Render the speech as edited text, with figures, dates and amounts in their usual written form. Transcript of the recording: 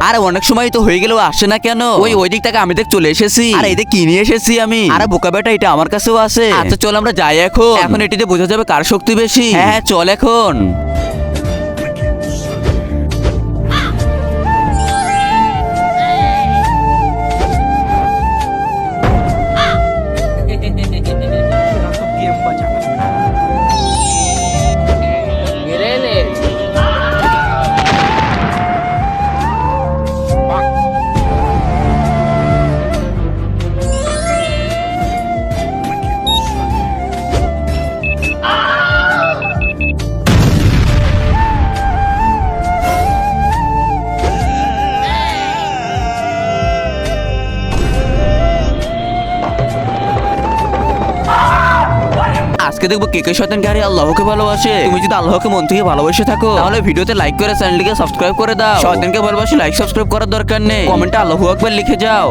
আরে অনেক সময় তো হয়ে গেলেও আসে না কেন? ওই দিক থেকে আমি দেখ চলে এসেছি। আর এই দেখ কি নিয়ে এসেছি আমি। আরে বোকা বেটা, এটা আমার কাছেও আছে। আচ্ছা চল আমরা যাই এখন। এখন এটিতে বোঝা যাবে কার শক্তি বেশি। হ্যাঁ চল এখন। আজকে দেখবো কে কে শয়তানকে হারিয়ে আল্লাহকে ভালোবাসে। তুমি যদি আল্লাহকে মন থেকে ভালোবেসে থাকো তাহলে ভিডিওতে লাইক করে চ্যানেলটিকে সাবস্ক্রাইব করে দাও। শয়তানকে ভালোবাসি লাইক সাবস্ক্রাইব করার দরকার নেই, কমেন্টে আল্লাহু আকবার লিখে যাও।